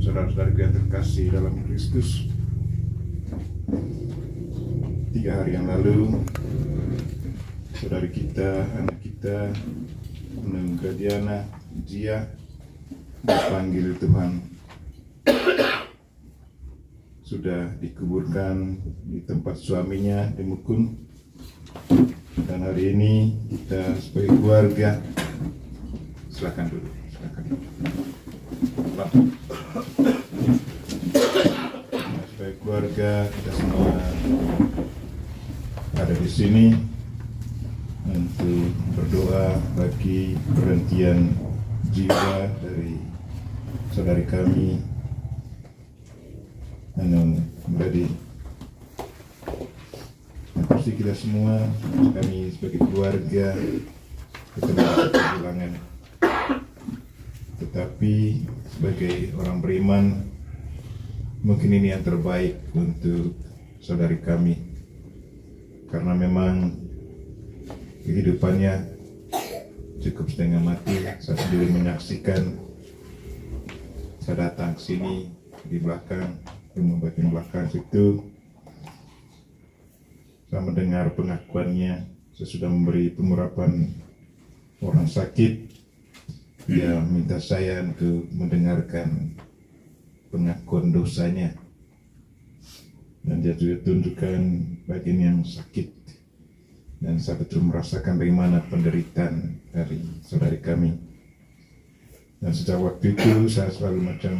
saudara-saudara yang terkasih dalam Kristus. 3 hari yang lalu, saudari kita, anak kita, Gradiana, Jia, dipanggil Tuhan, sudah dikuburkan di tempat suaminya di Mukun. Dan hari ini kita sebagai keluarga, silakan dulu, silakan. Sebagai keluarga kita semua ada di sini untuk berdoa bagi perhentian jiwa dari saudari kami Hanung Brady. Pasti kita semua, kami sebagai keluarga, kita merasa kehilangan. Tetapi sebagai orang beriman, mungkin ini yang terbaik untuk saudari kami. Karena memang kehidupannya cukup setengah mati. Saya sendiri menyaksikan, saya datang ke sini di belakang, di bagian belakang situ. Saya mendengar pengakuannya, saya sudah memberi pengurapan orang sakit. Dia minta saya untuk mendengarkan pengakuan dosanya. Dan dia juga tunjukkan bagian yang sakit. Dan saya betul merasakan bagaimana penderitaan dari saudari kami. Dan sejak waktu itu saya selalu macam,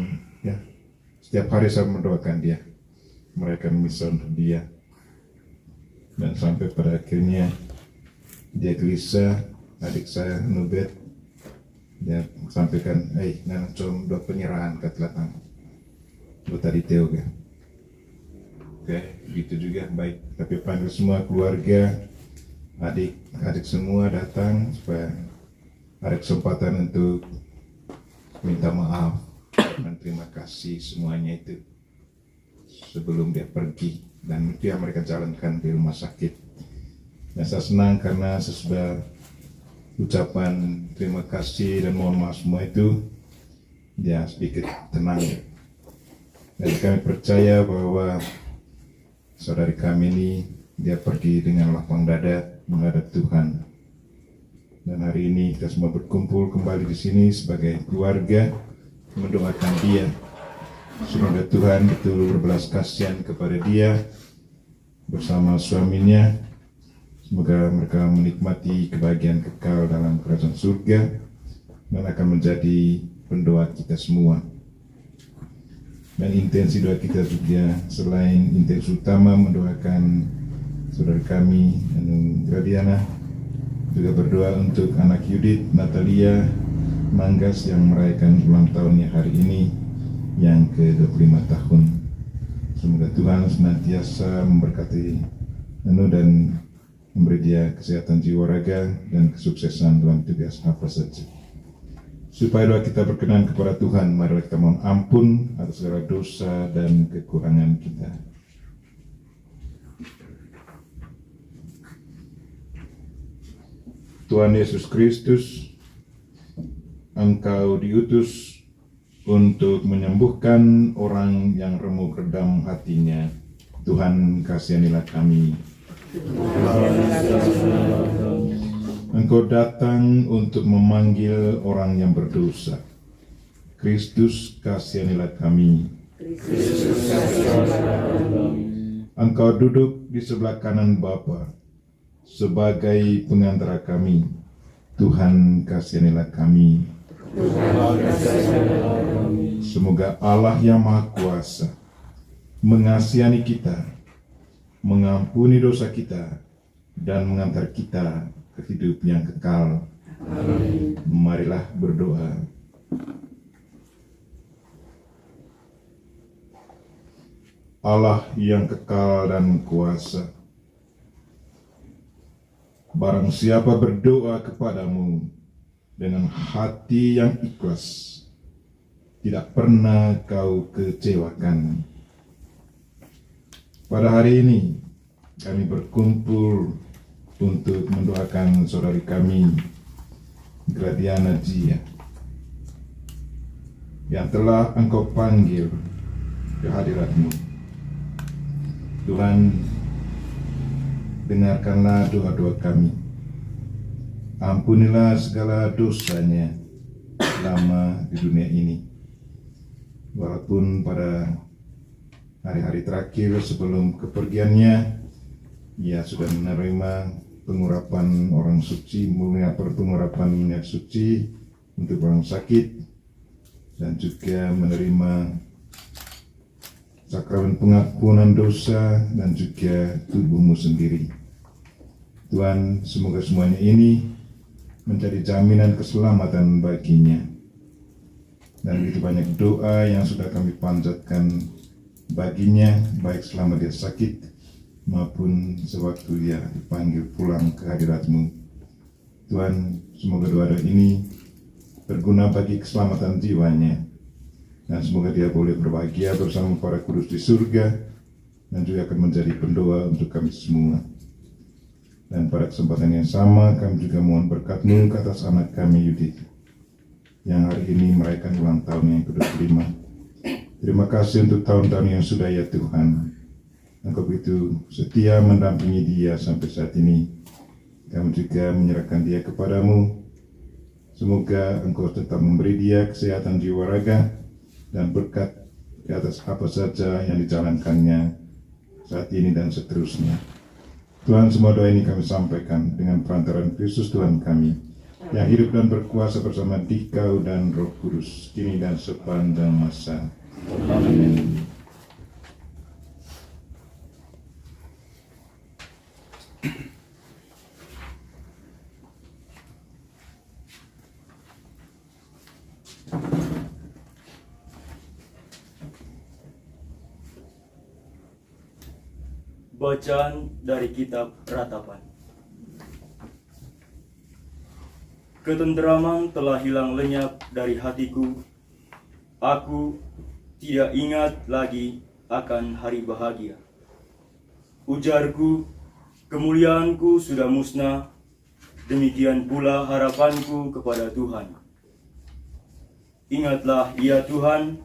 setiap hari saya mendoakan dia, merayakan misa untuk dia. Dan sampai pada akhirnya dia gelisah, adik saya Nubet, dia sampaikan, nana com dua penyerahan ke telatang, lu tadi teo kan? Oke, gitu juga baik. Tapi panggil semua keluarga, adik semua datang supaya ada kesempatan untuk minta maaf dan terima kasih semuanya itu sebelum dia pergi, dan itu yang mereka jalankan di rumah sakit. Dan saya senang karena sesudah ucapan terima kasih dan mohon maaf semua itu, dia sedikit tenang. Dan kami percaya bahwa saudari kami ini, dia pergi dengan lapang dada menghadap Tuhan. Dan hari ini kita semua berkumpul kembali di sini sebagai keluarga, mendoakan dia. Semoga Tuhan betul berbelas kasihan kepada dia bersama suaminya. Semoga mereka menikmati kebahagiaan kekal dalam kerajaan surga dan akan menjadi pendoa kita semua. Dan intensi doa kita juga selain intensi utama mendoakan saudara kami Gradiana, juga berdoa untuk anak Yudit Natalia Manggas yang merayakan ulang tahunnya hari ini yang ke-25 tahun. Semoga Tuhan senantiasa memberkati dan memberi dia kesehatan jiwa raga dan kesuksesan dalam tugas apa saja. Supaya doa kita berkenan kepada Tuhan, mari kita mohon ampun atas segala dosa dan kekurangan kita. Tuhan Yesus Kristus, Engkau diutus untuk menyembuhkan orang yang remuk redam hatinya. Tuhan, kasihanilah kami. Engkau datang untuk memanggil orang yang berdosa. Kristus, kasihanilah kami. Engkau duduk di sebelah kanan Bapa sebagai pengantara kami. Tuhan, kasihanilah kami. Semoga Allah yang Maha Kuasa mengasihani kita, mengampuni dosa kita, dan mengantar kita ke hidup yang kekal. Amin. Marilah berdoa. Allah yang kekal dan kuasa, barang siapa berdoa kepadamu dengan hati yang ikhlas, tidak pernah kau kecewakan. Pada hari ini kami berkumpul untuk mendoakan saudari kami, Gradiana Jia, yang telah Engkau panggil ke hadirat-Mu. Tuhan, dengarkanlah doa-doa kami. Ampunilah segala dosanya selama di dunia ini. Walaupun pada hari-hari terakhir sebelum kepergiannya, ia sudah menerima pengurapan orang suci, pengurapan minyak suci untuk orang sakit, dan juga menerima sakramen pengampunan dosa dan juga tubuhmu sendiri. Tuhan, semoga semuanya ini menjadi jaminan keselamatan baginya. Dan begitu banyak doa yang sudah kami panjatkan baginya, baik selama dia sakit maupun sewaktu dia dipanggil pulang ke hadirat-Mu. Tuhan, semoga doa-doa ini berguna bagi keselamatan jiwanya, dan semoga dia boleh berbahagia bersama para kudus di surga, dan juga akan menjadi pendoa untuk kami semua. Dan pada kesempatan yang sama, kami juga mohon berkat-Mu ke atas anak kami Yudit, yang hari ini merayakan ulang tahun yang ke-25. Terima kasih untuk tahun-tahun yang sudah, ya Tuhan. Engkau begitu setia mendampingi dia sampai saat ini. Kami juga menyerahkan dia kepadamu. Semoga Engkau tetap memberi dia kesehatan jiwa raga dan berkat di atas apa saja yang dijalankannya saat ini dan seterusnya. Tuhan, semua doa ini kami sampaikan dengan perantaraan Kristus Tuhan kami, yang hidup dan berkuasa bersama Dikau dan Roh Kudus, kini dan sepanjang masa. Amin. Bacaan dari Kitab Ratapan. Ketenteraman telah hilang lenyap dari hatiku. Aku tidak ingat lagi akan hari bahagia. Ujarku, kemuliaanku sudah musnah, demikian pula harapanku kepada Tuhan. Ingatlah, ya Tuhan,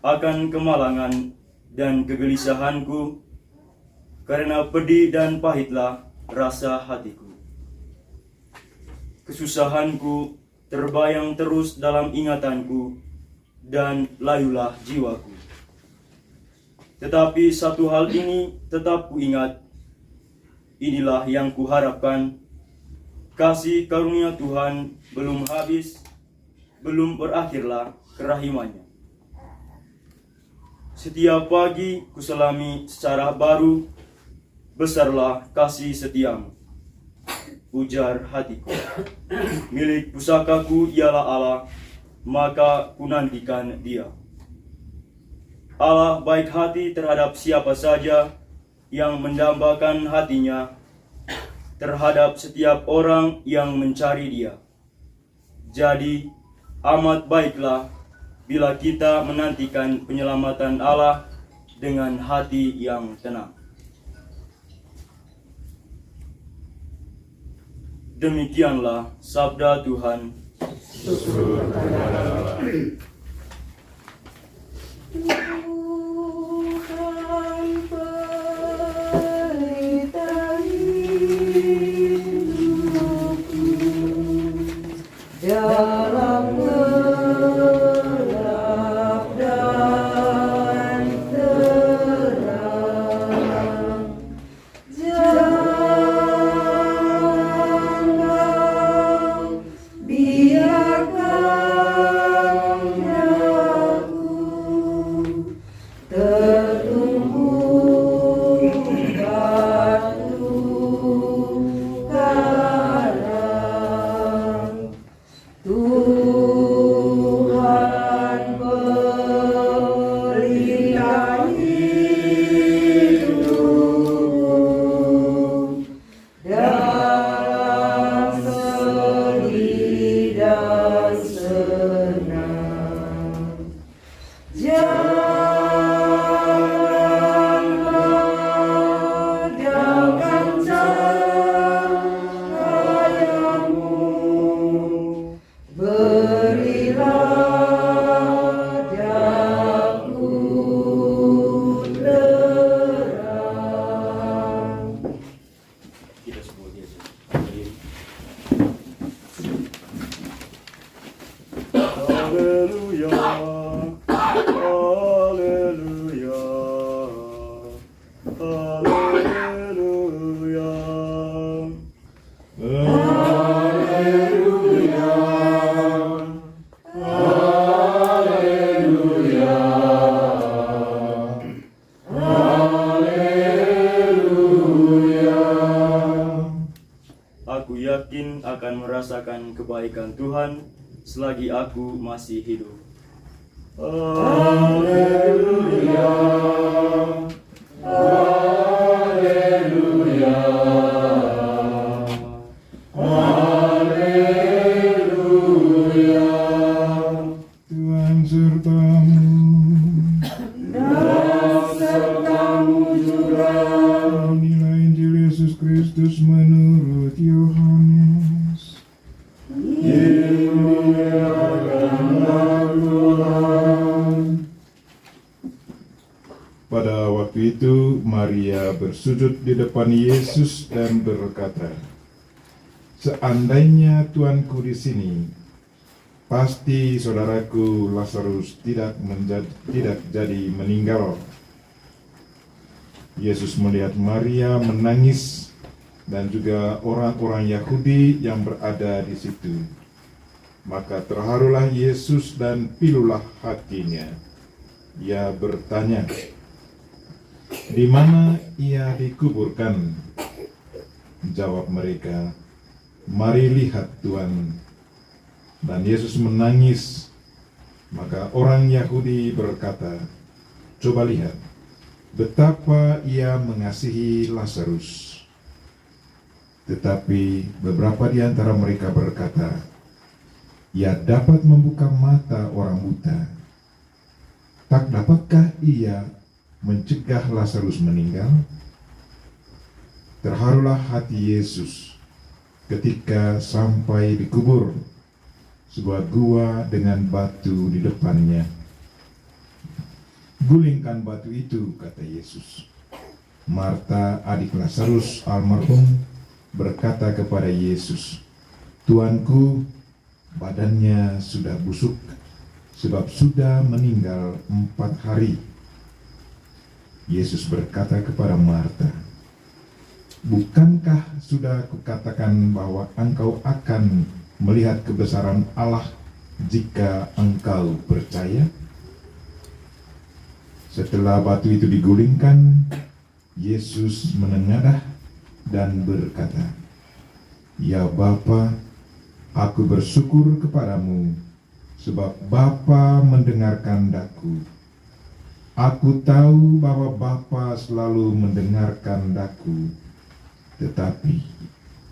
akan kemalangan dan kegelisahanku, karena pedih dan pahitlah rasa hatiku. Kesusahanku terbayang terus dalam ingatanku, dan layulah jiwaku. Tetapi satu hal ini tetap kuingat, inilah yang kuharapkan, kasih karunia Tuhan belum habis, belum berakhirlah kerahimannya. Setiap pagi kuselami secara baru, besarlah kasih setiamu, ujar hatiku. Milik pusakaku ialah Allah, maka kunantikan dia. Allah baik hati terhadap siapa saja yang mendambakan hatinya, terhadap setiap orang yang mencari dia. Jadi amat baiklah bila kita menantikan penyelamatan Allah dengan hati yang tenang. Demikianlah sabda Tuhan. Tuhan pelita hidupku dalam gelap Janganlah padamkan cahayamu, berilah daku terang. Kita semua biasa. Haleluya, haleluya, haleluya. Aku yakin akan merasakan kebaikan Tuhan selagi aku masih hidup. Haleluya, haleluya, haleluya. Tuhan sertamu. Dan sertamu juga. Inilah Injil Yesus Kristus menurut Yohanes. Pada waktu itu Maria bersujud di depan Yesus dan berkata, "Seandainya Tuanku di sini, pasti saudaraku Lazarus tidak jadi meninggal." Yesus melihat Maria menangis dan juga orang-orang Yahudi yang berada di situ. Maka terharulah Yesus dan pilulah hatinya. Ia bertanya, "Di mana ia dikuburkan?" Jawab mereka, "Mari lihat Tuhan." Dan Yesus menangis. Maka orang Yahudi berkata, "Coba lihat betapa ia mengasihi Lazarus." Tetapi beberapa di antara mereka berkata, "Ia dapat membuka mata orang buta. Tak dapatkah ia mencegah Lazarus meninggal?" Terharulah hati Yesus ketika sampai di kubur, sebuah gua dengan batu di depannya. "Gulingkan batu itu," kata Yesus. Marta, adik Lazarus almarhum, berkata kepada Yesus, "Tuanku, badannya sudah busuk, sebab sudah meninggal 4 hari." Yesus berkata kepada Marta, "Bukankah sudah kukatakan bahwa engkau akan melihat kebesaran Allah jika engkau percaya?" Setelah batu itu digulingkan, Yesus menengadah dan berkata, "Ya Bapa, aku bersyukur kepadamu, sebab Bapa mendengarkan daku. Aku tahu bahwa Bapa selalu mendengarkan daku, tetapi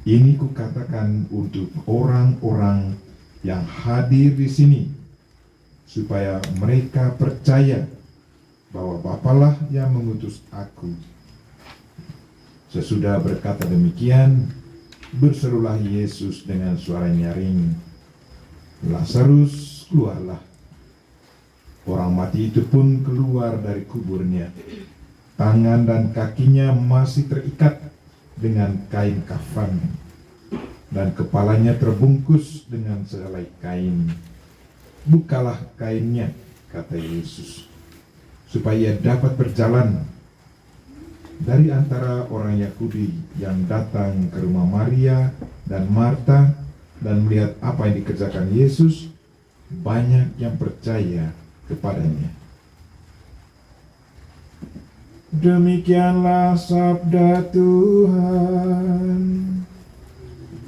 ini kukatakan untuk orang-orang yang hadir di sini, supaya mereka percaya bahwa Bapalah yang mengutus aku." Sesudah berkata demikian, berserulah Yesus dengan suara nyaring, "Lazarus, keluarlah." Orang mati itu pun keluar dari kuburnya. Tangan dan kakinya masih terikat dengan kain kafan, dan kepalanya terbungkus dengan sehelai kain. "Bukalah kainnya," kata Yesus, "supaya dapat berjalan." Dari antara orang Yahudi yang datang ke rumah Maria dan Marta dan melihat apa yang dikerjakan Yesus, banyak yang percaya kepadanya. Demikianlah sabda Tuhan.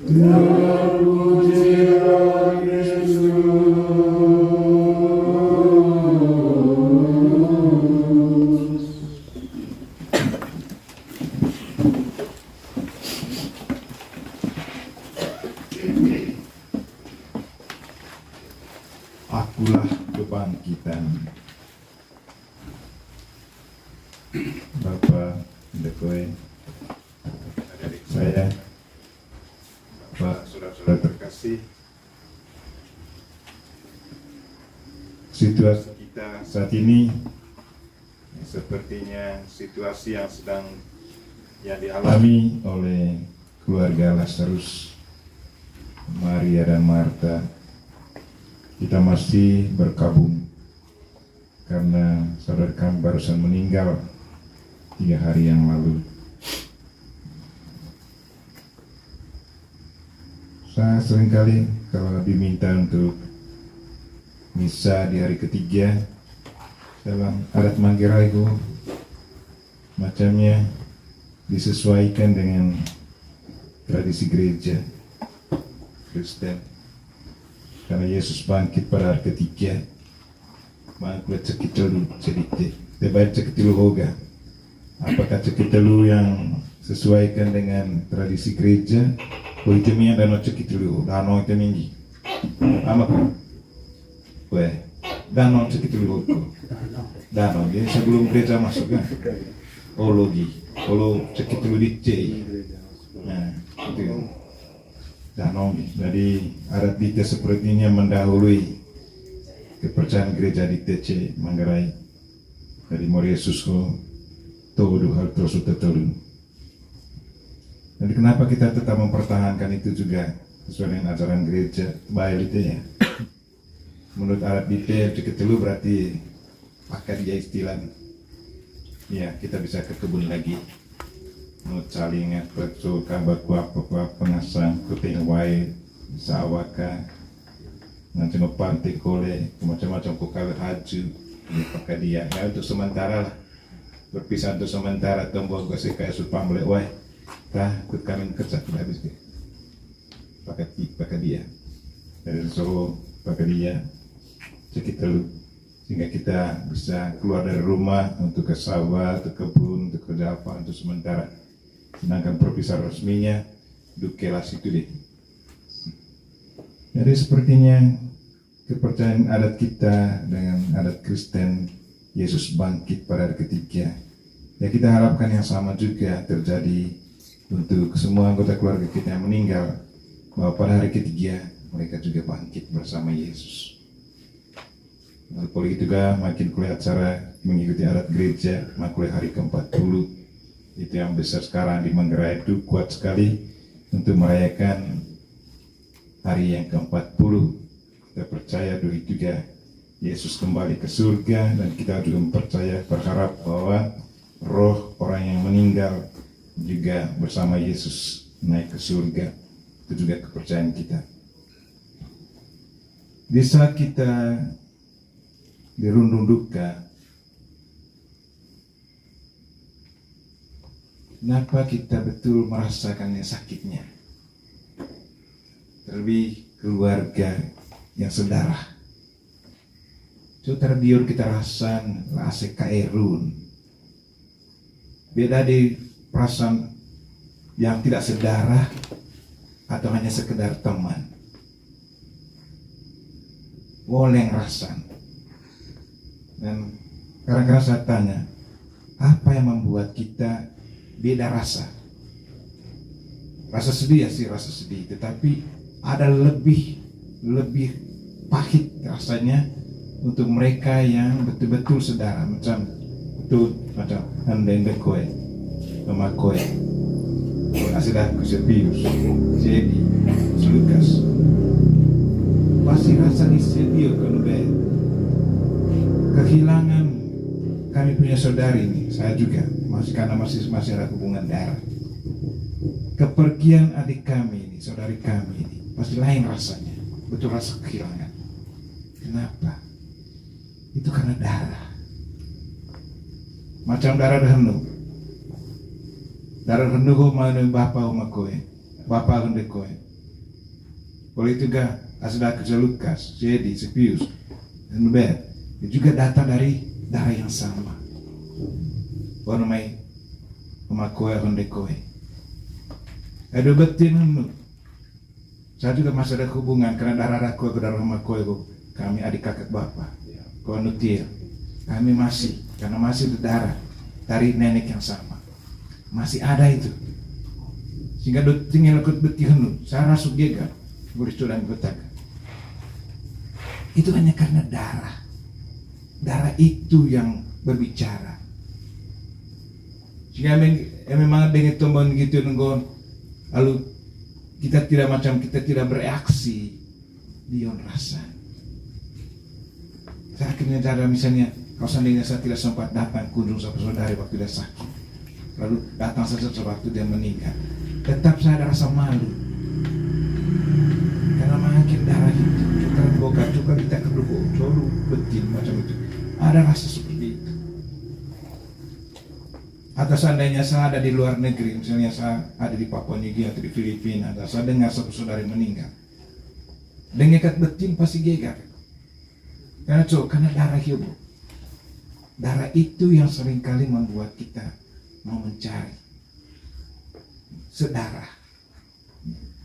Terpujilah Kristus. Akulah kebangkitan Dekoe, adik saya, Bapak, saudara-saudara terkasih, situasi kita saat ini sepertinya situasi yang dialami oleh keluarga Lazarus, Maria dan Marta. Kita masih berkabung karena saudara kami barusan meninggal 3 hari yang lalu. Saya seringkali kalau diminta untuk misa di hari ketiga dalam adat Manggarai itu macamnya disesuaikan dengan tradisi gereja Kristen, karena Yesus bangkit pada hari ketiga. Mangkulat cekitelu cerita tebat cekitelu hoga. Apakah cekitelu yang sesuaikan dengan tradisi gereja? Oh itu yang danau cekitelu, danau itu minggi. Apa kan? Weh, danau cekitelu hoga. Danau dia sebelum gereja masuk kan? Oh logi, kalau cekitelu dicei. Nah itu kan. Danau. Jadi adat dite sepertinya mendahului kepercayaan gereja di TC Manggarai. Dari Yesus ko todo hal terus tertolong. Dan kenapa kita tetap mempertahankan itu juga sesuai dengan ajaran gereja baik itu ya. Menurut adat dite ceketelu berarti pakai dia istilah. Ya kita bisa ke kebun lagi. Menurut saling percu kabar kuap pengasang kuting wae sawaka nanti pantai kole macam-macam kukal haju ini pakai dia ya untuk sementara lah, berpisah untuk sementara tembok gue kayak supang boleh wae tah kut kami kerja tidak habis deh pakai dia dari Solo pakai dia sekitar lu sehingga kita bisa keluar dari rumah untuk ke sawah, untuk kebun, untuk kerja apa untuk sementara. Sedangkan perpisahan resminya dukelas itu deh. Jadi sepertinya kepercayaan adat kita dengan adat Kristen Yesus bangkit pada hari ketiga. Ya kita harapkan yang sama juga terjadi untuk semua anggota keluarga kita yang meninggal, bahwa pada hari ketiga mereka juga bangkit bersama Yesus. Lalu juga makin kuliah acara mengikuti adat gereja, makuliah hari ke-40 itu yang besar sekarang di Manggarai itu kuat sekali untuk merayakan hari yang ke-40. Kita percaya dulu juga Yesus kembali ke surga, dan kita juga percaya berharap bahwa roh orang yang meninggal juga bersama Yesus naik ke surga. Itu juga kepercayaan kita. Di saat kita dirundung duka, kenapa kita betul merasakannya sakitnya? Terlebih keluarga yang sedarah. Sudah terbiur kita rasan lase kaerun. Beda di perasaan yang tidak sedarah atau hanya sekedar teman. Boleh rasan. Dan kadang-kadang saya tanya, apa yang membuat kita beda rasa? Rasa sedih ya sih rasa sedih, tetapi ada lebih pahit rasanya untuk mereka yang betul-betul saudara, macam handeng dekoe, memakoe, asidah kusepius, jadi Lukas, pasti rasa sedih kenubai. Kehilangan kami punya saudari ini, saya juga karena masih ada hubungan darah. Kepergian adik kami ini, saudari kami ini, pasti lain rasanya, betul rasa kehilangan. Kenapa? Itu karena darah. Macam darah hendu. Darah hendu ko mau bapa uma koe, bapa hendu koe. Kalau itu ga asda ke Lukas, jadi Sepius, dan Bet. Juga datang dari darah yang sama. Orang mai memakoe hondekoe. Ada betin nu. Saya juga masih ada hubungan karena darah aku ke darah memakoe kami adik kakak bapak. Kau nutir. Kami masih karena masih berdarah dari nenek yang sama. masih ada itu. Sehingga tinggal ikut betihan, saya rasuk gegar, boleh dan betaka. Itu hanya karena darah. Darah itu yang berbicara. Sehingga memang dengan tombol gitu nunggu, lalu kita tidak bereaksi, dia rasa. Saya akhirnya cara misalnya, kalau seandainya saya tidak sempat datang kunjung saudara waktu dia sakit, lalu datang saja sewaktu dia meninggal, tetap saya ada rasa malu. Karena makin darah itu, kita boga juga kita kedua, colu, betin macam itu. Ada rasa seperti itu. Atau seandainya saya ada di luar negeri, misalnya saya ada di Papua Nugini atau di Filipina, atau saya dengar satu saudara meninggal, dengan kat betin pasti gegar. Karena darah hidup. Darah itu yang seringkali membuat kita mau mencari sedarah.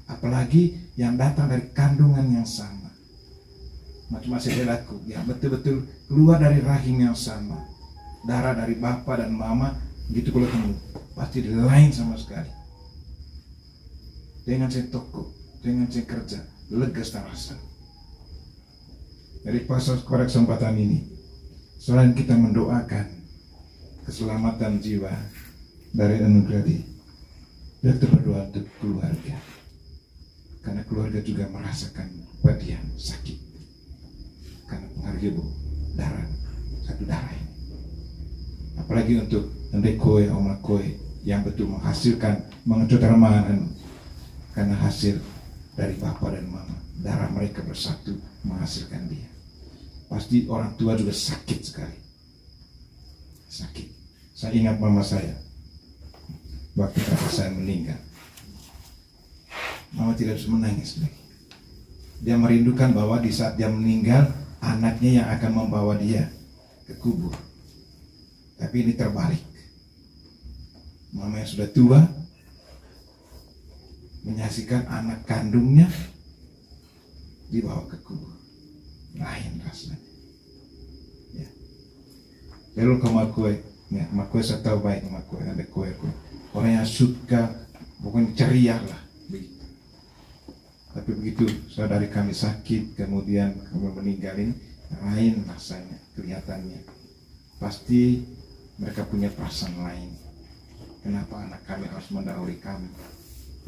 Apalagi yang datang dari kandungan yang sama. Macam saudaraku, yang betul-betul keluar dari rahim yang sama. Darah dari bapa dan mama, gitu kalau kamu pasti lain sama sekali. Dengan saya toko, dengan saya kerja, lega terasa. Dari pasal kesempatan ini, selain kita mendoakan keselamatan jiwa dari anugerah ini, kita berdoa untuk keluarga. Karena keluarga juga merasakan kepedihan, sakit. Karena pengaruh darah, satu darah ini. Apalagi untuk endekoi, omakoi yang betul menghasilkan, mengecotermaan karena hasil dari bapa dan mama. Darah mereka bersatu menghasilkan dia. Pasti orang tua juga sakit sekali. Sakit. Saya ingat mama saya waktu kakak saya meninggal. Mama tidak bisa menangis lagi. Dia merindukan bahwa di saat dia meninggal, anaknya yang akan membawa dia ke kubur. Tapi ini terbalik. Mama yang sudah tua menyaksikan anak kandungnya dibawa ke kubur. Lain rasanya. Ya. Lalu ke makoi saya tahu baik makoi, ada kue. Orang yang suka, pokoknya ceria lah. Begitu. Tapi begitu saudari kami sakit, kemudian kami meninggal ini, lain rasanya, kelihatannya. Pasti mereka punya perasaan lain. Kenapa anak kami harus mendahului kami?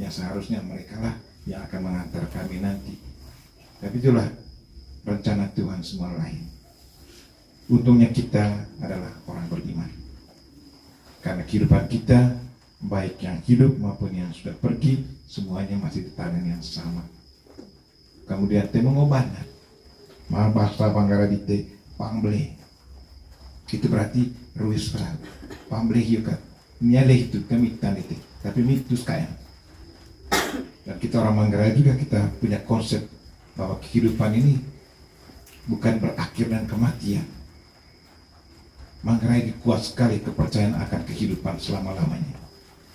Yang seharusnya mereka lah yang akan mengantar kami nanti. Tapi itulah rencana Tuhan semua lain. Untungnya kita adalah orang beriman. Karena kehidupan kita, baik yang hidup maupun yang sudah pergi, semuanya masih di tangan yang sama. Kemudian te mengobatkan. Mahal bahasa Panggaradite, pamble. Itu berarti ruis perang. Pamble juga. Nyaleh itu kami tanite. Tapi mitus kaya. Dan kita orang Manggarai juga kita punya konsep bahwa kehidupan ini bukan berakhir dan kematian. Manggarai kuat sekali kepercayaan akan kehidupan selama-lamanya.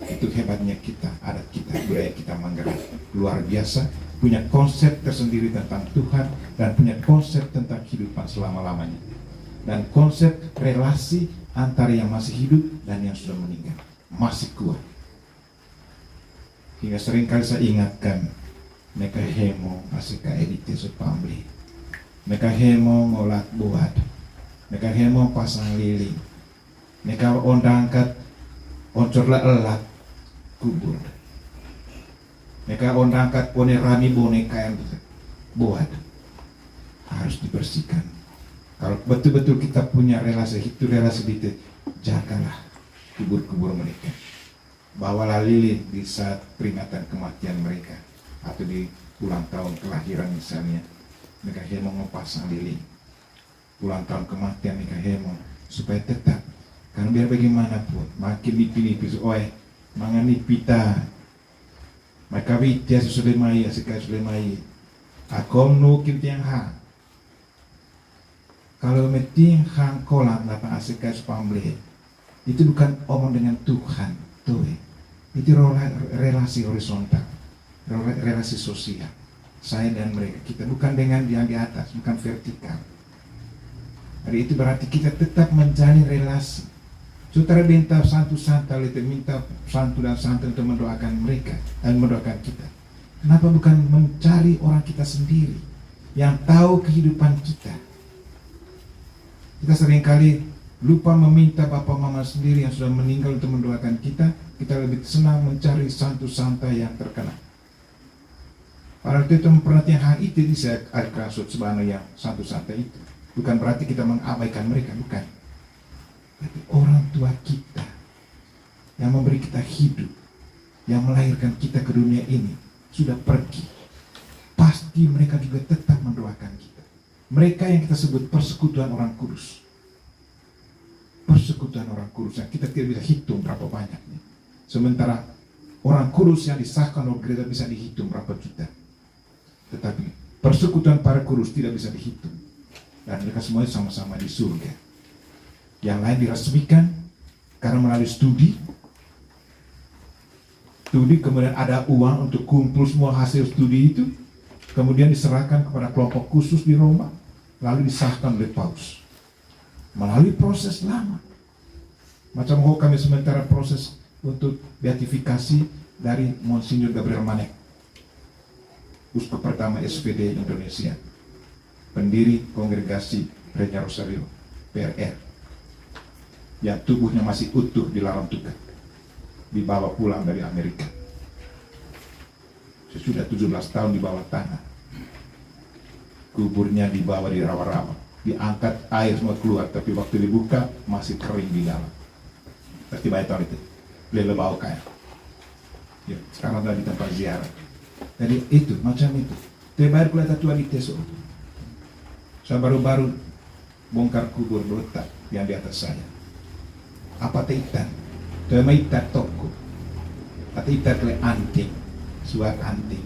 Itu hebatnya kita, adat kita, budaya kita Manggarai. Luar biasa, punya konsep tersendiri tentang Tuhan dan punya konsep tentang kehidupan selama-lamanya. Dan konsep relasi antara yang masih hidup dan yang sudah meninggal. Masih kuat. Hingga seringkali saya ingatkan, mereka hemo asika edite sepamli. Mereka hemo ngolat buat. Mereka hemo pasang lilin. Mereka ondangkat oncorla elat kubur. Mereka ondangkat pone rami boneka yang buat. Harus dibersihkan. Kalau betul-betul kita punya relasi, itu relasi itu, jagalah kubur-kubur mereka. Bawalah lilin di saat peringatan kematian mereka. Atau di ulang tahun kelahiran misalnya. Mereka hemo ngepasang lilin. Ulang tahun kematian mereka hemo. Supaya tetap. Karena biar bagaimanapun. Makin nipis-nipis. Mangan nipita. Maka witia susulemai. Asika susulemai. Akom nukim tiang ha. Kalau meting hang kolam. Lapang asika supamble. Itu bukan omong dengan Tuhan. Itu relasi horizontal. Relasi sosial. Saya dan mereka. Kita bukan dengan yang di atas. Bukan vertikal. Jadi itu berarti kita tetap menjalin relasi Saudara minta santu-santa, minta santu dan santu untuk mendoakan mereka dan mendoakan kita. Kenapa bukan mencari orang kita sendiri yang tahu kehidupan kita? Kita seringkali lupa meminta Bapak Mama sendiri yang sudah meninggal untuk mendoakan kita. Kita lebih senang mencari santu-santa yang terkenal. Padahal itu memperhatikan hal itu saya kasut sebenarnya yang santu-santa itu. Bukan berarti kita mengabaikan mereka, bukan. Tapi orang tua kita yang memberi kita hidup, yang melahirkan kita ke dunia ini sudah pergi. Pasti mereka juga tetap mendoakan kita. Mereka yang kita sebut persekutuan orang kudus. Persekutuan orang kudus yang kita tidak bisa hitung berapa banyaknya. Sementara orang kudus yang disahkan oleh gereja bisa dihitung berapa juta. Tetapi persekutuan para kudus tidak bisa dihitung. Dan mereka semuanya sama-sama di surga. Yang lain diresmikan karena melalui studi, kemudian ada uang untuk kumpul semua hasil studi itu, kemudian diserahkan kepada kelompok khusus di Roma, lalu disahkan oleh Paus melalui proses lama. Macam kami sementara proses untuk beatifikasi dari Monsignor Gabriel Manek, uskup pertama SPD Indonesia, pendiri kongregasi Gereja Rosario PRR, yang tubuhnya masih utuh di larang tukang, dibawa pulang dari Amerika. Sesudah 17 tahun di bawah tanah, kuburnya dibawa di rawa-rawa, diangkat, air semua keluar, tapi waktu dibuka masih kering di dalam. Pasti banyak tahun itu, lele bau kaya. Ya, sekarang ada di tempat ziarah. Jadi itu, macam itu. Tebar kuliah Tuhan di Teso. Saya baru-baru bongkar kubur berletak yang di atas saya. Apa teitan? Tema itat toko. Atau itat le anting, suat anting.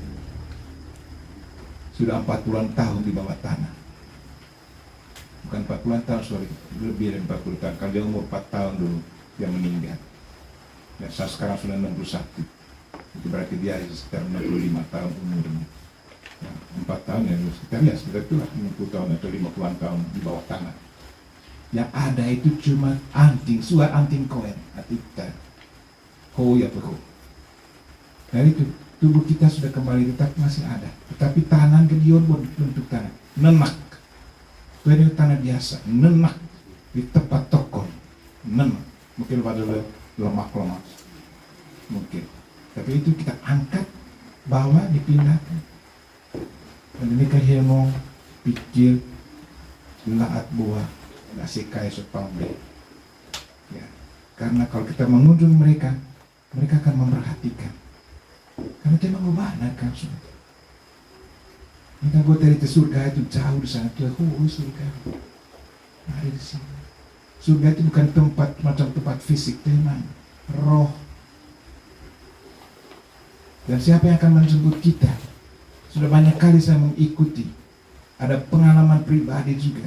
Sudah 40-an tahun di bawah tanah. Bukan 40-an tahun, sorry, lebih dari 40 tahun. Kalau dia umur 4 tahun dulu, dia meninggal. Dan saya sekarang sudah 61. Itu berarti dia sekitar 65 tahun umurnya. Ya, 4 tahun ya, sekitar itulah 50 tahun atau 50-an tahun di bawah tanah. Yang ada itu cuma anting, suat anting koin, atita, ho ya ho. Dan itu tubuh kita sudah kembali tetap masih ada, tetapi tangan gedion pun bentuk tanah, nenak. Itu ini tanah biasa, nenak di tempat tokon, nenak. Mungkin pada lemak-lemak, mungkin. Tapi itu kita angkat, bawa, dipindahkan. Dan ini kehemong, pikir, laat buah. Nasi kaya sepambe. Ya, karena kalau kita mengunjungi mereka, mereka akan memperhatikan. Karena dia mengubahkan kan sudah. Kita buat dari surga itu jauh di sana, tuh surga. Ada di sini. Surga itu bukan tempat macam tempat fisik, teman, roh. Dan siapa yang akan menjemput kita? Sudah banyak kali saya mengikuti. Ada pengalaman pribadi juga.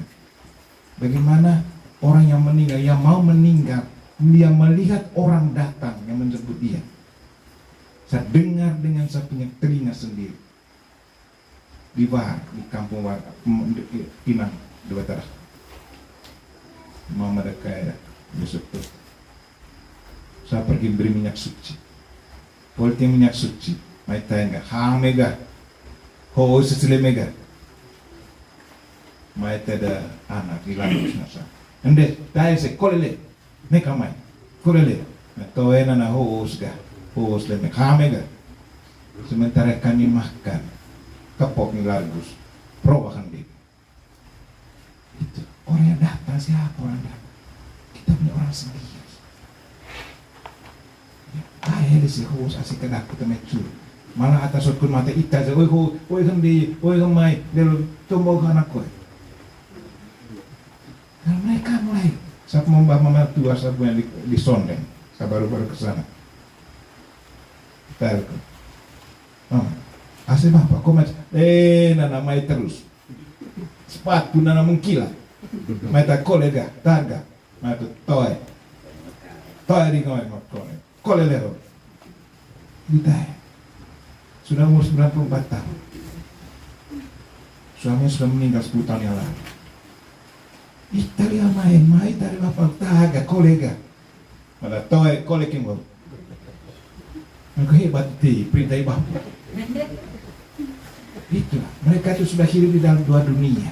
Bagaimana orang yang meninggal, yang mau meninggal, dia melihat orang datang yang menjemput dia. Saya dengar dengan saya punya telinga sendiri. Di Bahar, di kampung Pinang, di Batara. Mama dekaya, besok tuh. Saya pergi beri minyak suci. Politik minyak suci. Mai tanya, hang mega, ho sesile mega. Mai tada anak hilang nasa. Ende, tayo se kolele, meka mai, kolele. Toena na hoos le meka mega. Sementara kami makan, kapok ni largus, probakan dia. Itu orang yang datang, siapa orang datang? Kita punya orang sendiri. Tayo le si hoos asik kedak kita mecur. Malah atas sotkun mata ita sa, oi hindi, oi mai, del tumbuh anak ko. Dan mereka mulai, saat mama tua saya punya di Sondeng, saya baru-baru ke sana. Telkom, asal bapak, kau macam, nana mai terus, sepatu nana mengkilat, mai tak kolega, taga, mai tu toy di kau mai kolelero, ditanya, sudah umur 94 tahun, suaminya sudah meninggal 10 tahun yang lalu. Italia main dari bapak taga kolega. Malah toe kolekin bau. Mereka hebat di perintah Bapak. Itulah, mereka itu sudah hidup di dalam dua dunia.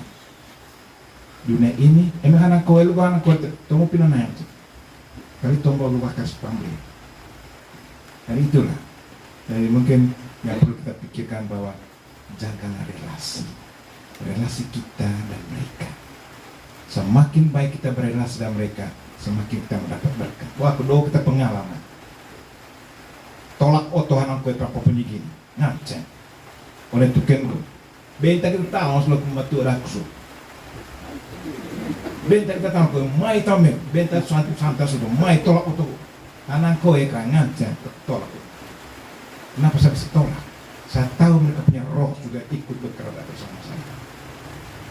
Dunia ini, emang anak kowe lu anak kowe tomo pina naik. Kali tombol lu bakas pamri. Dan itulah. Jadi mungkin yang perlu kita pikirkan bahwa jagalah relasi kita dan mereka. Semakin baik kita berelasi dengan mereka, semakin kita mendapat berkat. Wah, kedua kita pengalaman. Tolak otohan aku berapa penyikin, ngaceng. Oleh tuken gue, benta kita tahu selalu membantu raksu. Benta kita tahu kau mai tamu, benta santai sudah mai tolak otoh. Anak kau kan ngaceng tolak. Kenapa saya bisa tolak? Saya tahu mereka punya roh juga ikut bekerja bersama saya.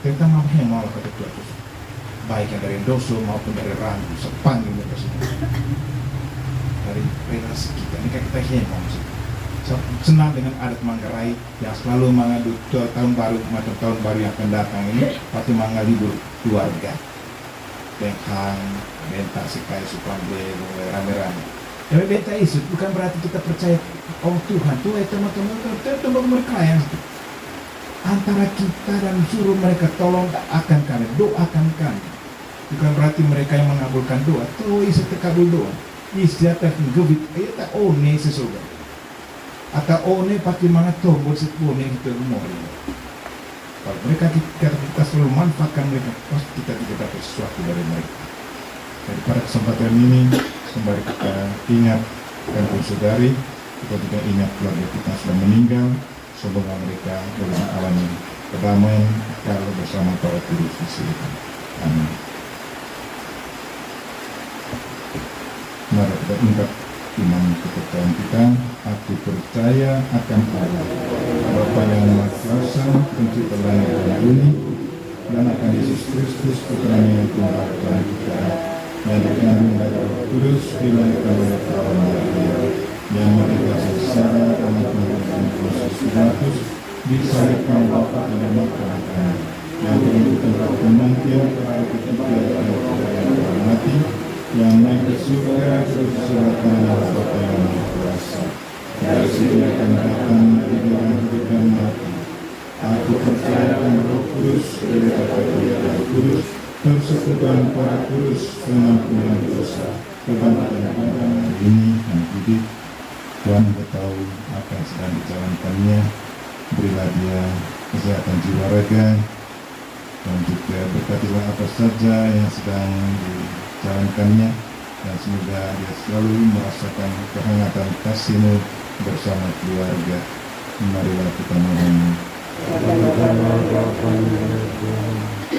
Tentang apa yang mau kata Tuhan Yesus, baik yang dari dosa maupun dari ragu, sepanjang mereka semua. Dari relasi kita, ini kan kita hemong sih. Senang dengan adat Manggarai yang selalu mengadu tahun baru macam tahun baru yang akan datang ini, pasti libur keluarga. Benghang, benta sikai supambe, rame-rame. Ya benta itu bukan berarti kita percaya oh Tuhan, Tuhan teman-teman kita mereka yang antara kita dan suruh mereka tolong akan kami, doakan kami. Bukan berarti mereka yang mengabulkan doa, tuh isi terkabul doa. Istilah tergubit, itu tak one sesuatu. Atau one pakai mana tombol sepuluh itu rumor. Kalau mereka kita selalu manfaatkan mereka, pasti kita tidak dapat sesuatu dari mereka. Jadi pada kesempatan ini, sembari kita ingat dan saudari, kita juga ingat keluarga kita sudah meninggal. Semoga mereka boleh mengalami kedamaian kalau bersama para kudus di sini. Amin. Mari kita ungkap iman kepercayaan kita. Aku percaya akan Allah, Bapa yang Maha Kuasa, Pencipta langit dan bumi, dan akan Yesus Kristus Putranya yang tunggal Tuhan kita, yang dikandung dari Roh Kudus, dilahirkan oleh Perawan Maria, yang merdeka secara dan menggunakan proses Pilatus, disalibkan Bapa dan makan, yang menentukan kematian terakhir ketiga dan yang mati, yang naik ke surga bersama Bapa yang Maha Kuasa. Dari sini akan datang di dalam hidup dan mati. Aku percaya akan Roh Kudus, dari Bapa dan Kudus, persekutuan para kudus, pengampunan dosa, kebangkitan badan ini dan hidup. Tuhan mengetahui apa yang sedang dijalankannya. Berilah dia kesehatan jiwa raga, dan juga berkatilah apa saja yang sedang dijalankannya, dan semoga dia selalu merasakan kehangatan kasih-Mu bersama keluarga. Marilah kita mohon.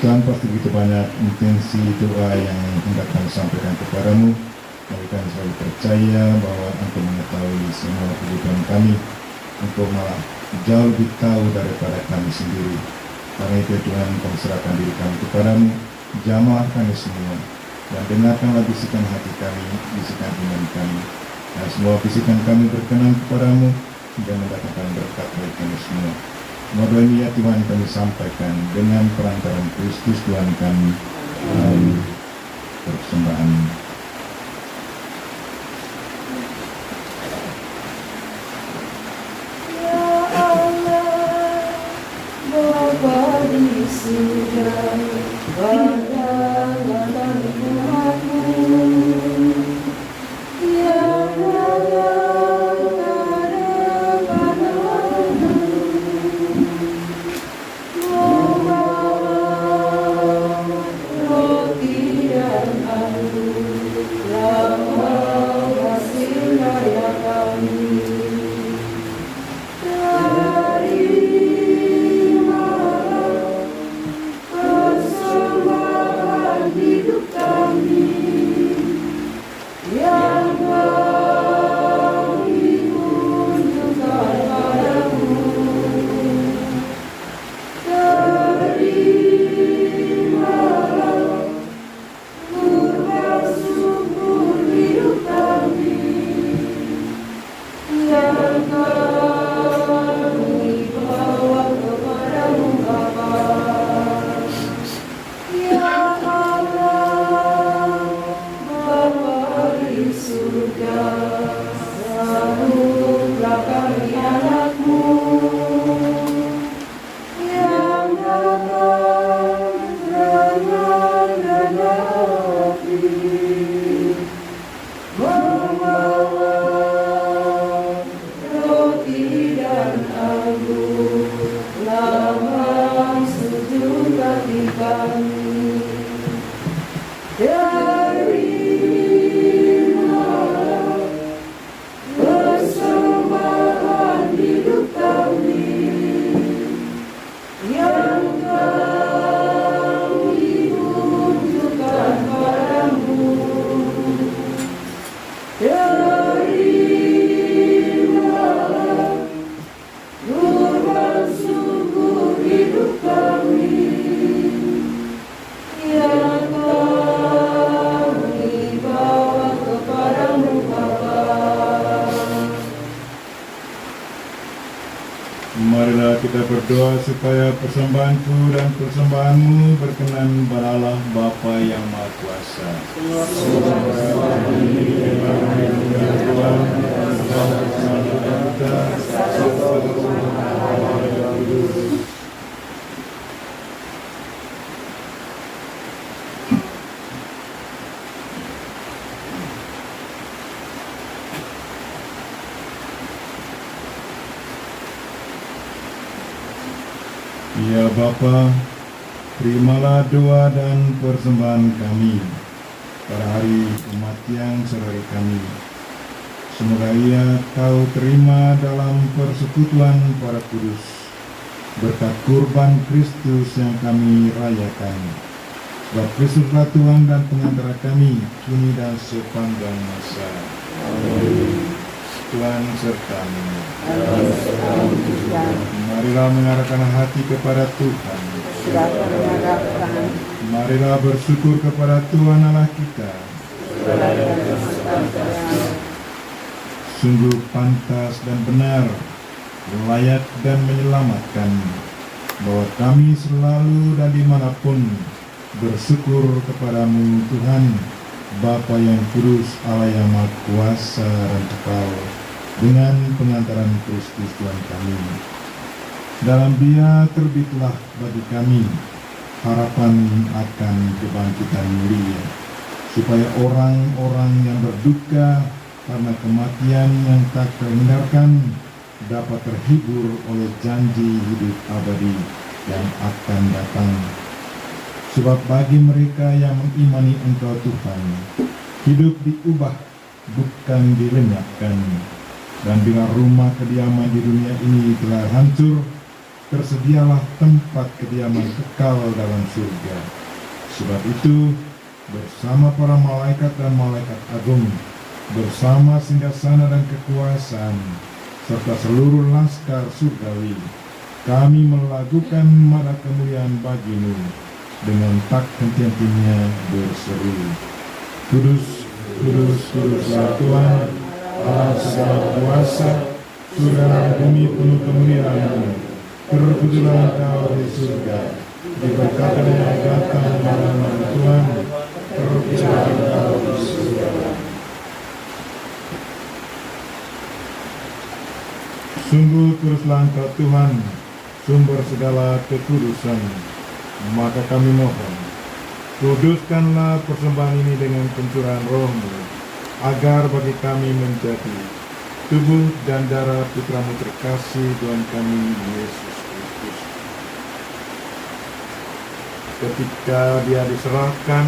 Tuhan, pasti begitu banyak intensi doa yang hendak kami sampaikan kepadamu. Kami selalu percaya bahwa Engkau mengetahui semua kebutuhan kami. Engkau malah jauh lebih tahu daripada kami sendiri. Karena itu Tuhan, kami serahkan diri kami kepadamu. Jamah kami semua, dan dengarkanlah bisikan hati kami, bisikan iman kami. Dan semua bisikan kami berkenan kepadamu, dan mendatangkan berkat bagi kami semua. Semoga ini ya Tuhan kami sampaikan dengan perantaraan Kristus Tuhan kami. Amin. Persembahan. Ya Allah, Bapa di surga, berdaulatlah Tuhanmu. Yang membawa roti surga. Sambutlah kami anakmu yang datang dengan dada api, membawa roti dan anggur, lambang sujud bagi kami. Terimalah persembahan hidup kami yang kami tunjukkan padamu. Terimalah kurban sungguh hidup kami yang kami bawa kepadamu Bapa. Marilah kita berdoa supaya persembahanku dan persembahanmu berkenan pada Allah Bapa yang Maha Kuasa. Ya Bapa, terimalah doa dan persembahan kami pada hari kematian saudara kami. Semoga ia Kau terima dalam persekutuan para kudus berkat kurban Kristus yang kami rayakan. Sebab Kristuslah Tuhan dan pengantara kami kini dan sepanjang masa. Amin. Tuhan sertamu. Marilah mengarahkan hati kepada Tuhan. Marilah bersyukur kepada Tuhan Allah kita. Sungguh pantas dan benar, layak dan menyelamatkan, bahwa kami selalu dan dimanapun bersyukur kepadamu Tuhan, Bapa yang kudus, Allah yang Maha Kuasa dan Kekal, dengan pengantaran Kristus Tuhan kami. Dalam Dia terbitlah bagi kami harapan akan kebangkitan mulia, supaya orang-orang yang berduka karena kematian yang tak terhindarkan dapat terhibur oleh janji hidup abadi yang akan datang. Sebab bagi mereka yang mengimani Engkau Tuhan, hidup diubah bukan dilenyapkan. Dan bila rumah kediaman di dunia ini telah hancur, tersedialah tempat kediaman kekal dalam surga. Sebab itu, bersama para malaikat dan malaikat agung, bersama singgasana dan kekuasaan, serta seluruh laskar surgawi, kami melakukan mada kemuliaan bagimu, dengan tak henti-hentinya berseru, Kudus, kudus, kuduslah Tuhan, Allah segala kuasa, surga dan bumi penuh kemuliaan-Mu. Terpujilah Engkau di surga, diberkati yang datang dalam nama Tuhan. Terpujilah Engkau di surga. Sungguh kuduslah Engkau Tuhan, sumber segala kekudusan. Maka kami mohon, kuduskanlah persembahan ini dengan pencurahan Roh-Mu, agar bagi kami menjadi tubuh dan darah Putra-Mu terkasih Tuhan kami Yesus Kristus. Ketika Dia diserahkan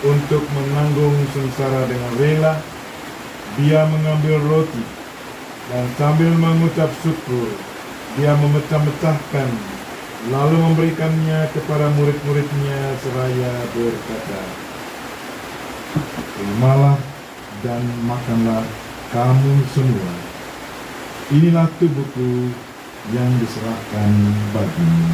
untuk menanggung sengsara dengan rela, Dia mengambil roti dan sambil mengucap syukur, Dia memecah-mecahkan, lalu memberikannya kepada murid-muridnya seraya berkata, Terimalah dan makanlah kamu semua. Inilah tubuhku yang diserahkan bagimu.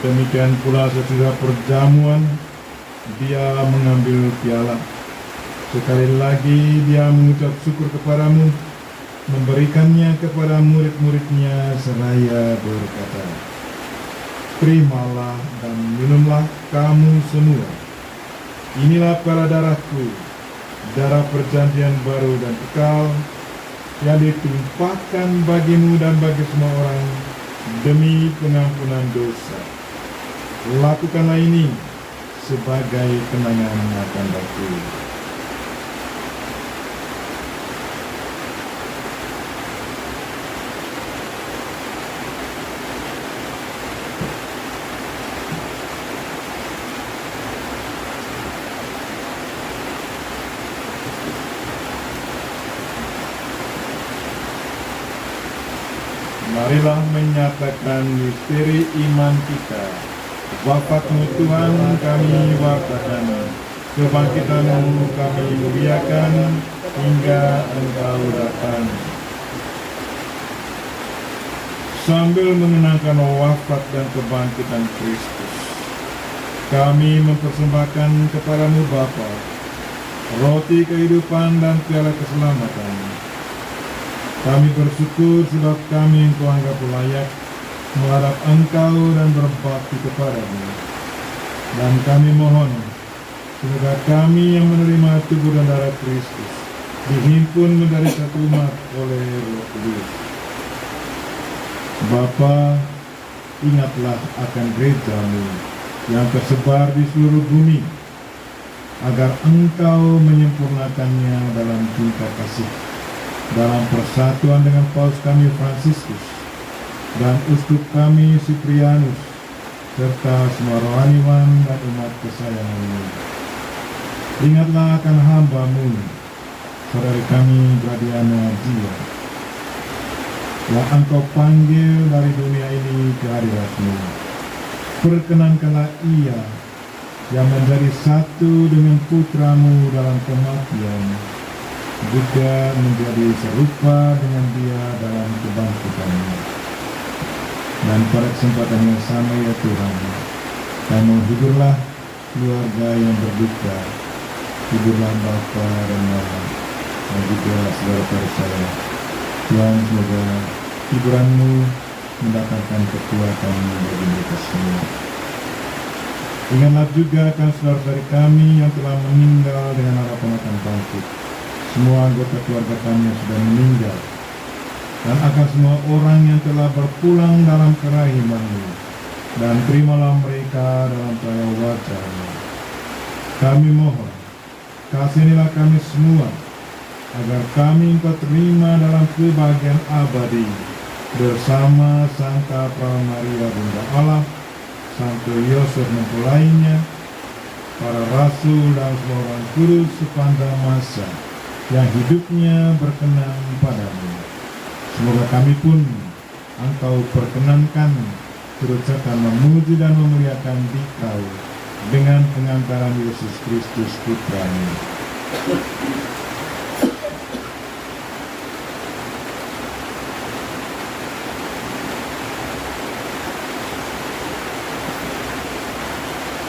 Demikian pula sesudah perjamuan, dia mengambil piala. Sekali lagi dia mengucap syukur kepadamu, memberikannya kepada murid-muridnya seraya berkata, "Terimalah dan minumlah kamu semua. Inilah piala darahku, darah perjanjian baru dan kekal, yang ditumpahkan bagimu dan bagi semua orang demi pengampunan dosa. Lakukanlah ini sebagai kenangan akan aku." Marilah menyatakan misteri iman kita. Wafatmu Tuhan kami waktakan, kebangkitanmu kami muliakan hingga Engkau datang. Sambil mengenangkan wafat dan kebangkitan Kristus, kami mempersembahkan kepadamu Bapa, roti kehidupan dan piala keselamatan. Kami bersyukur sebab kami Engkau anggap layak menghadap Engkau dan berbakti kepadamu. Dan kami mohon, semoga kami yang menerima tubuh dan darah Kristus dihimpun menjadi satu umat oleh Roh Kudus. Bapa, ingatlah akan gerejamu yang tersebar di seluruh bumi, agar Engkau menyempurnakannya dalam cinta kasih, dalam persatuan dengan Paus kami Fransiskus dan uskup kami Siprianus, serta semua rohaniwan dan umat kesayanganmu. Ingatlah akan hamba-Mu, saudari kami Gladiana Dia, yang Engkau panggil dari dunia ini ke hadirat-Mu. Perkenankanlah ia yang menjadi satu dengan putra-Mu dalam kematian, juga menjadi serupa dengan Dia dalam kebangkitan-Nya. Dan pada kesempatan yang sama ya Tuhan, kami menghiburlah keluarga yang berduka, hiburlah Bapa dan Mama, dan juga saudara-saudara saya. Tuhan, semoga hiburan-Mu mendatangkan kekuatan bagi mereka semua. Ingatlah juga akan saudara-saudari kami yang telah meninggal dengan harapan akan bangkit, semua anggota keluarga kami yang sudah meninggal, dan akan semua orang yang telah berpulang dalam kerahiman-Mu, dan terimalah mereka dalam cahaya wajah-Mu. Kami mohon, kasihanilah kami semua, agar kami Engkau terima dalam kebahagiaan abadi, bersama Santa Pramaria Bunda Allah, Santo Yosef mempelainya, para rasul dan semua orang kudus sepanjang masa yang hidupnya berkenan padamu. Semoga kami pun Engkau perkenankan turut serta memuji dan memuliakan Dikau dengan pengantaran Yesus Kristus Putra-Mu.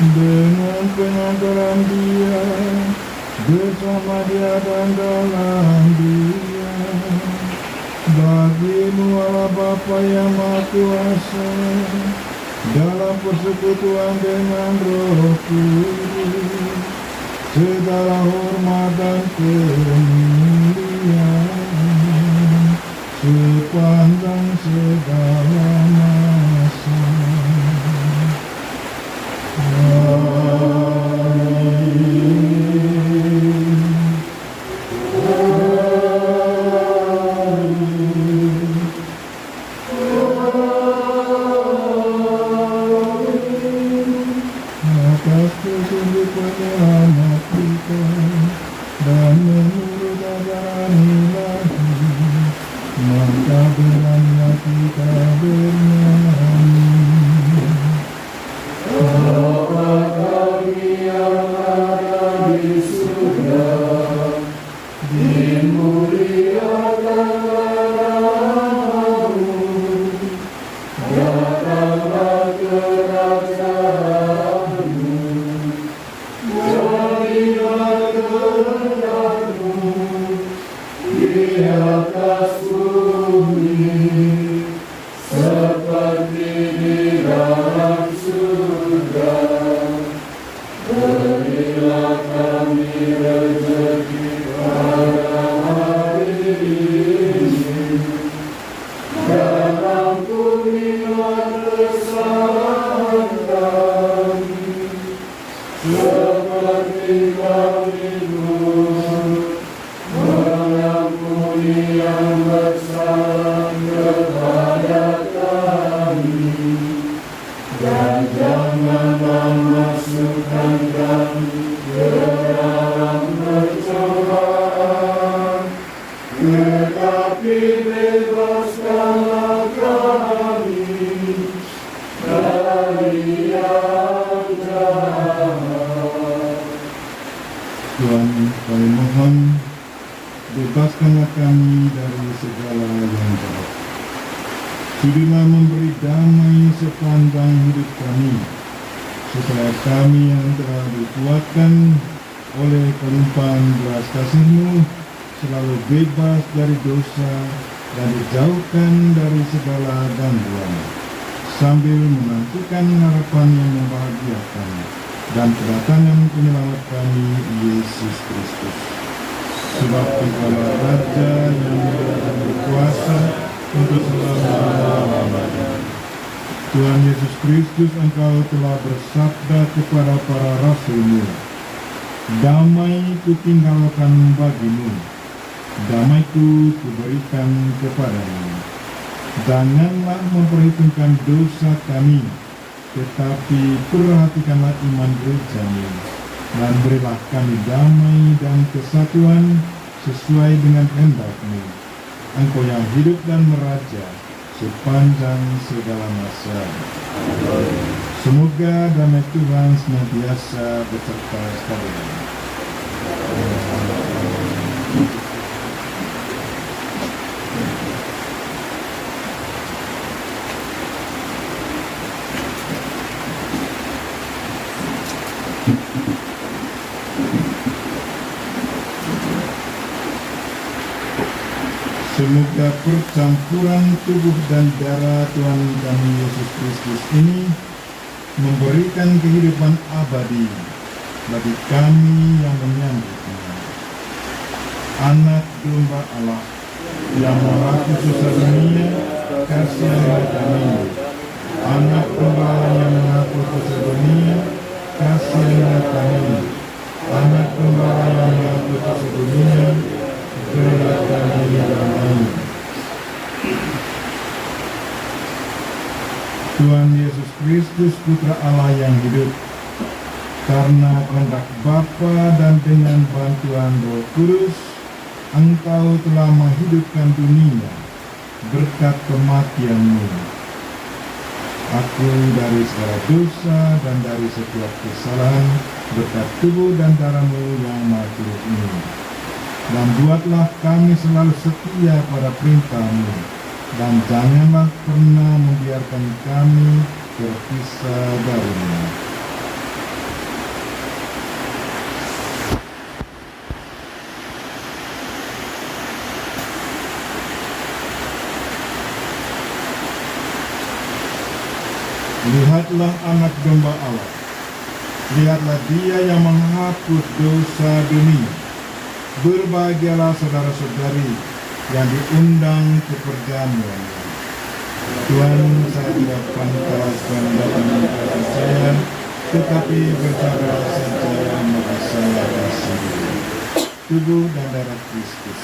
Dengan pengantaran Dia, bersama Dia dan dalam Dia, bagi-Mu Allah Bapa yang Maha Kuasa, dalam persekutuan dengan Roh Kudus, segala hormat dan kemuliaan sepanjang segala masa. Atas keselamatan anak kita dan menurut ajaran ilahi, maka beranilah kita bernyanyi. Bapa kami yang ada di surga, dimuliakanlah namamu, datanglah kerajaanmu, Tuhan, kami mohon bebaskanlah kami dari segala yang jahat. Sudilah memberi damai sepanjang hidup kami, supaya kami yang telah dikuatkan oleh kelimpahan belas kasih-Mu selalu bebas dari dosa dan dijauhkan dari segala gangguan, sambil menantikan harapan yang membahagiakan dan kedatangan penyelamat kami, Yesus Kristus. Sebab Engkaulah Raja yang hidup dan berkuasa untuk selama-lamanya. Tuhan Yesus Kristus, Engkau telah bersabda kepada para rasul-Mu, damai kutinggalkan bagimu, damaiku kuberikan kepadamu. Janganlah memperhitungkan dosa kami, tetapi perhatikanlah iman gereja-Mu, dan berilah kami damai dan kesatuan sesuai dengan kehendak-Mu. Engkau yang hidup dan meraja sepanjang segala masa. Semoga damai Tuhan senantiasa beserta sekalian. Semoga percampuran tubuh dan darah Tuhan kami Yesus Kristus ini memberikan kehidupan abadi bagi kami yang menyambutnya. Anak domba Allah yang mengaku dosa dunia, kasihanlah kami. Anak domba Allah yang mengaku dosa dunia, kasihanlah kami. Anak domba Allah yang mengaku dosa dunia, berilah kami damai. Tuhan Yesus Kristus, Putra Allah yang hidup, karena kehendak Bapa dan dengan bantuan Roh Kudus, Engkau telah menghidupkan dunia berkat kematian-Mu. Aku dari segala dosa dan dari setiap kesalahan berkat tubuh dan darah-Mu yang makhluk ini. Dan buatlah kami selalu setia pada perintah-Mu, dan janganlah pernah membiarkan kami terpisah darinya. Lihatlah anak domba Allah, lihatlah Dia yang menghapus dosa dunia. Berbahagialah saudara-saudari yang diundang ke perjamuan. Tuhan, saya tidak pantas datang kepada saya, tetapi berkata saja maka saya sendiri. Tubuh dan darah Kristus.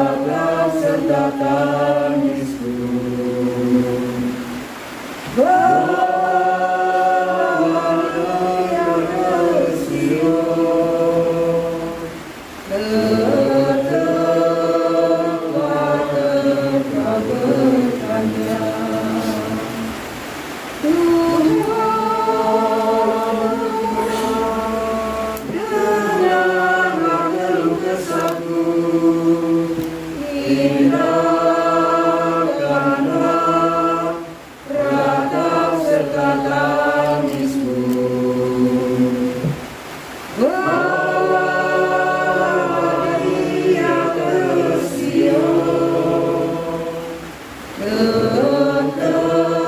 ratap serta tangisku. Bawa dunia ke Sion, ke tempat Engkau bertanya. Tuhan, dengarlah keluh kesahku, indahkanlah ratap serta tangisku. Bawa dia ke Sion, ke tempat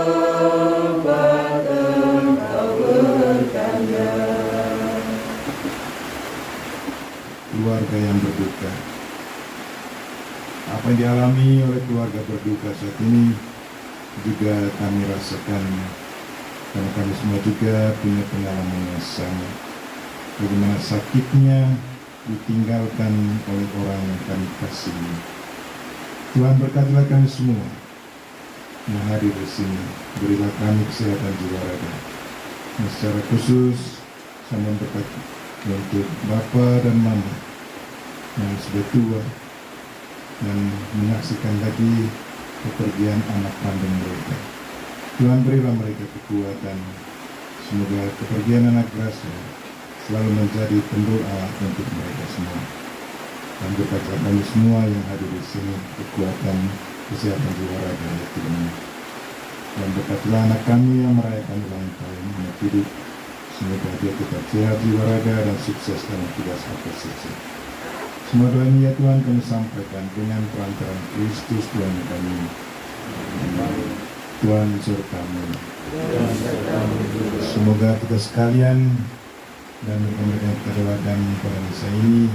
Engkau bertanya. Keluarga yang berduka. Apa yang dialami oleh keluarga berduka saat ini juga kami rasakan, karena kami semua juga punya pengalaman yang sama. Bagaimana sakitnya ditinggalkan oleh orang yang kami kasihi. Tuhan, berkatilah kami semua yang hadir di sini. Berilah kami kesehatan jiwa raga. Dan secara khusus saya memberkati untuk Bapa dan Mama yang sudah tua dan menyaksikan lagi kepergian anak kandung mereka. Tuhan, berilah mereka kekuatan. Semoga kepergian anak Rasul selalu menjadi pendoa untuk mereka semua. Dan berkatilah kami semua yang hadir di sini kekuatan, kesehatan jiwa raga ya Tuhan. Dan berkatilah anak kami yang merayakan ulang tahun anak hidup. Semoga dia tetap sehat jiwa raga dan sukses dalam tugas aposisi. Semua doa ini ya Tuhan kami sampaikan dengan perantaraan Kristus Tuhan kami. Tuhan sertamu. Semoga kita sekalian dan mereka yang kita doakan pada masa ini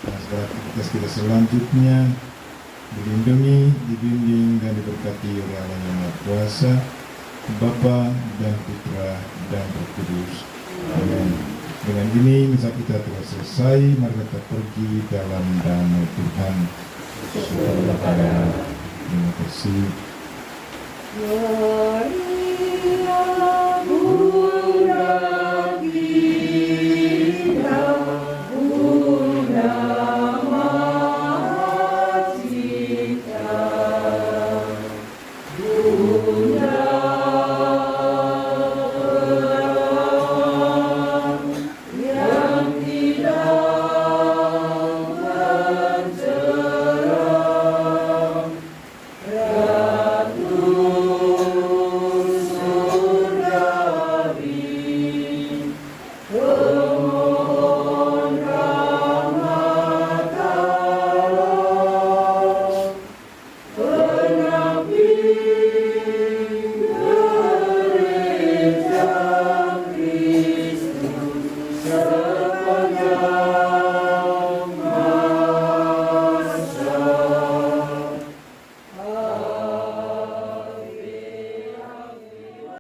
dan segala aktivitas kita selanjutnya dilindungi, dibimbing dan diberkati oleh Allah yang Maha Kuasa, Bapa dan Putra dan Roh Kudus. Amin. Dengan ini misa kita telah selesai. Mari kita pergi dalam damai Tuhan. Terima kasih. Gloria